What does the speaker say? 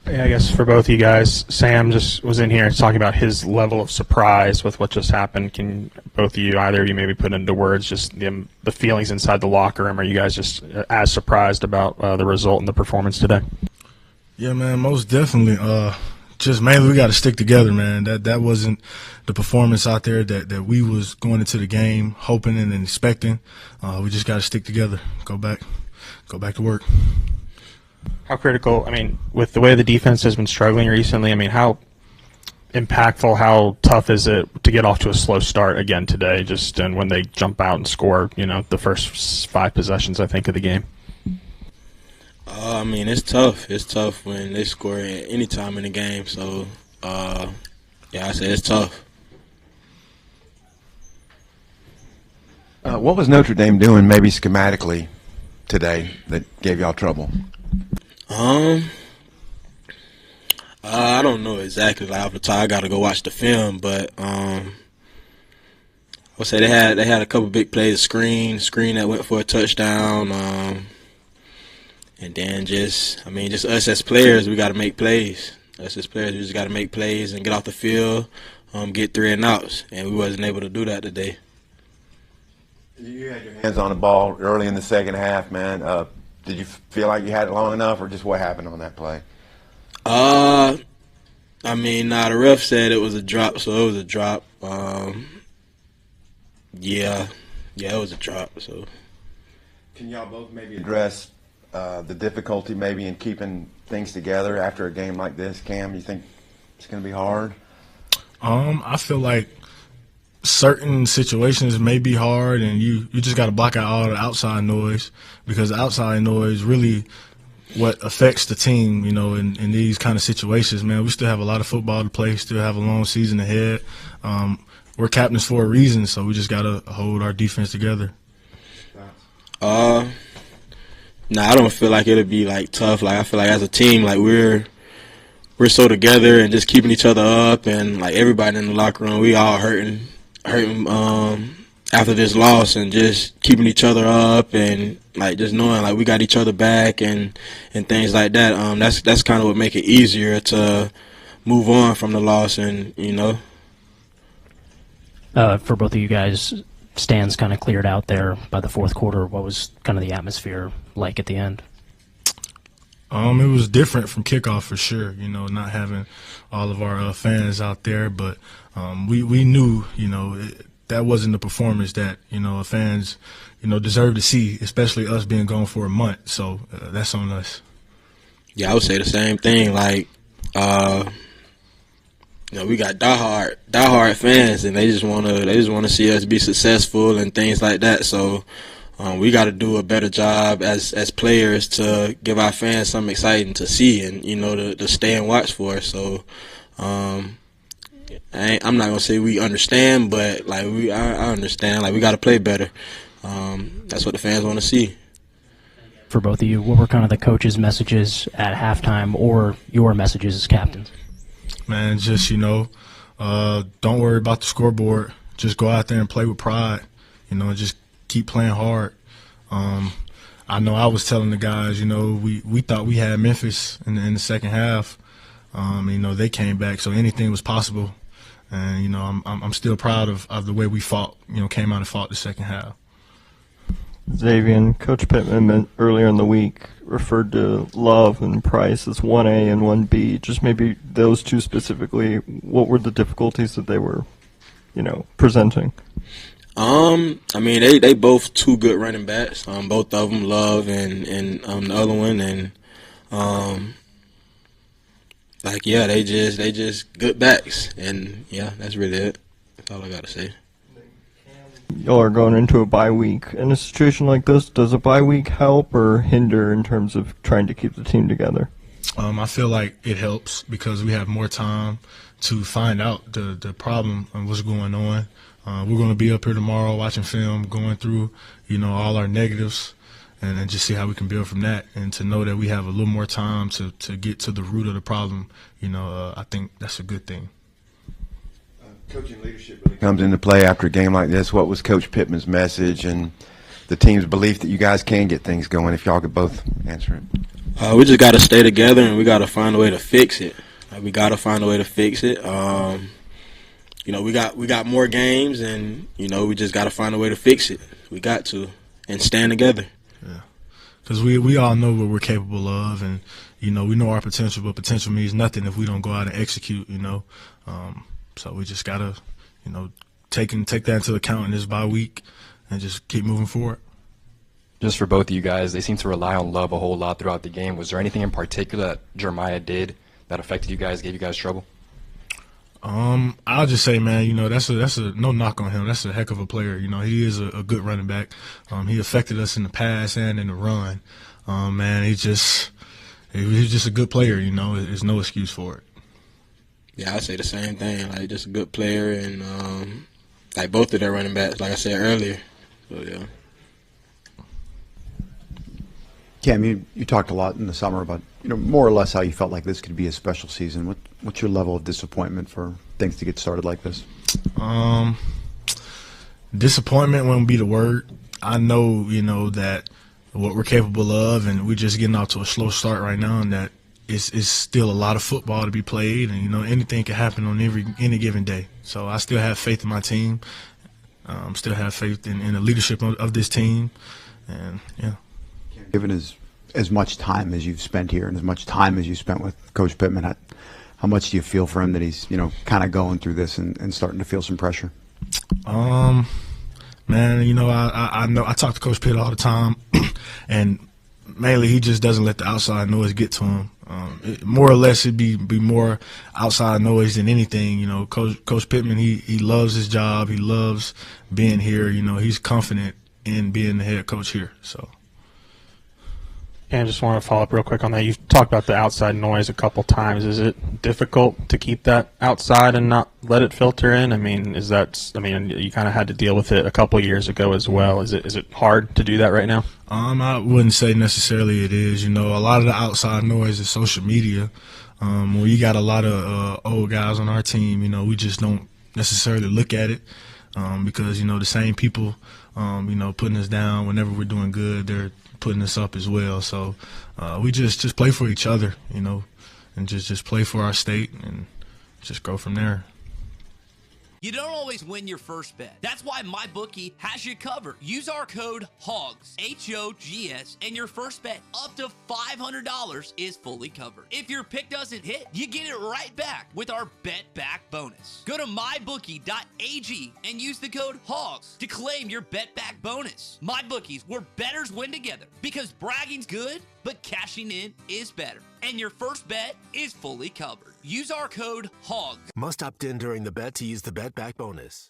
Yeah, I guess for both of you guys, Sam just was in here talking about his level of surprise with what just happened. Can both of you, either of you, maybe put into words just the feelings inside the locker room? Are you guys just as surprised about the result and the performance today? Yeah, man, most definitely. Just mainly we got to stick together, man. That wasn't the performance out there that we was going into the game hoping and expecting. We just got to stick together. Go back to work. How critical, I mean, with the way the defense has been struggling recently, I mean, how impactful, how tough is it to get off to a slow start again today, just and when they jump out and score, the first 5 possessions, I think, of the game? I mean, it's tough. It's tough when they score at any time in the game. So, yeah, I say it's tough. What was Notre Dame doing maybe schematically today that gave y'all trouble? I don't know exactly. Like off the top, I got to go watch the film. But I would say they had a couple big plays, screen that went for a touchdown. And then just us as players, we got to make plays. Us as players, we just got to make plays and get off the field, get 3 and outs. And we wasn't able to do that today. You had your hands on the ball early in the second half, man. Did you feel like you had it long enough, or just what happened on that play? The ref said it was a drop, so it was a drop. Yeah, it was a drop. So, can y'all both maybe address the difficulty maybe in keeping things together after a game like this? Cam, you think it's going to be hard? I feel like certain situations may be hard, and you just got to block out all the outside noise, because the outside noise really what affects the team, in these kind of situations, man. We still have a lot of football to play, still have a long season ahead. We're captains for a reason, so we just got to hold our defense together. I don't feel like it'll be like tough. Like I feel like as a team, like we're so together and just keeping each other up, and like everybody in the locker room, we all hurting after this loss, and just keeping each other up and like just knowing like we got each other back and things like that. That's kind of what make it easier to move on from the loss, and For both of you guys, stands kind of cleared out there by the fourth quarter. What was kind of the atmosphere like at the end? It was different from kickoff for sure, not having all of our fans out there, but we knew, that wasn't the performance that, fans, deserve to see, especially us being gone for a month. So that's on us. Yeah, I would say the same thing. Like, we got diehard fans, and they just want to see us be successful and things like that. So we got to do a better job as players to give our fans something exciting to see and to stay and watch for. So I'm not gonna say we understand, but like I understand. Like we got to play better. That's what the fans want to see. For both of you, what were kind of the coaches' messages at halftime, or your messages as captains? Man, just, don't worry about the scoreboard. Just go out there and play with pride, just keep playing hard. I know I was telling the guys, we thought we had Memphis in the second half. They came back, so anything was possible. And, I'm still proud of the way we fought, came out and fought the second half. Xavian, Coach Pittman earlier in the week referred to Love and Price as 1A and 1B. Just maybe those two specifically, what were the difficulties that they were, presenting? They both 2 good running backs. Both of them, Love and the other one, and they just good backs, and yeah, that's really it. That's all I gotta say. Y'all are going into a bye week. In a situation like this, does a bye week help or hinder in terms of trying to keep the team together? I feel like it helps because we have more time to find out the problem and what's going on. We're going to be up here tomorrow watching film, going through, all our negatives, and just see how we can build from that. And to know that we have a little more time to get to the root of the problem, I think that's a good thing. Coaching leadership really comes into play after a game like this. What was Coach Pittman's message and the team's belief that you guys can get things going? If y'all could both answer it. We just got to stay together, and we got to find a way to fix it. We got to find a way to fix it. We got more games, and we just got to find a way to fix it. We got to, and stand together. Yeah, because we all know what we're capable of, and we know our potential. But potential means nothing if we don't go out and execute. So we just gotta take that into account in this bye week, and just keep moving forward. Just for both of you guys, they seem to rely on Love a whole lot throughout the game. Was there anything in particular that Jeremiah did that affected you guys, gave you guys trouble? I'll just say, man, that's a no knock on him. That's a heck of a player. He is a good running back. He affected us in the pass and in the run. Man, he's just a good player. There's no excuse for it. Yeah, I say the same thing. Like, just a good player, and like both of their running backs, like I said earlier. So yeah. Cam, you talked a lot in the summer about more or less how you felt like this could be a special season. What's your level of disappointment for things to get started like this? Disappointment won't be the word. I know that what we're capable of, and we're just getting off to a slow start right now, and that it's still a lot of football to be played, and anything can happen on any given day. So I still have faith in my team. Still have faith in the leadership of this team, and yeah. Given as much time as you've spent here and as much time as you spent with Coach Pittman, how much do you feel for him that he's kind of going through this and starting to feel some pressure? Man, I know I talk to Coach Pitt all the time, and mainly he just doesn't let the outside noise get to him. More or less, it'd be more outside noise than anything. Coach Pittman, he loves his job. He loves being here. He's confident in being the head coach here. So. And I just want to follow up real quick on that. You've talked about the outside noise a couple times. Is it difficult to keep that outside and not let it filter in? You kind of had to deal with it a couple years ago as well. Is it hard to do that right now? I wouldn't say necessarily it is. A lot of the outside noise is social media. You got a lot of old guys on our team, we just don't necessarily look at it because, the same people, putting us down whenever we're doing good, they're putting us up as well. So we just play for each other, and just play for our state and just go from there. You don't always win your first bet. That's why MyBookie has you covered. Use our code HOGS, H-O-G-S, and your first bet up to $500 is fully covered. If your pick doesn't hit, you get it right back with our Bet Back bonus. Go to mybookie.ag and use the code HOGS to claim your Bet Back bonus. MyBookie's where bettors win together, because bragging's good, but cashing in is better. And your first bet is fully covered. Use our code HOGS. Must opt in during the bet to use the Bet Back bonus.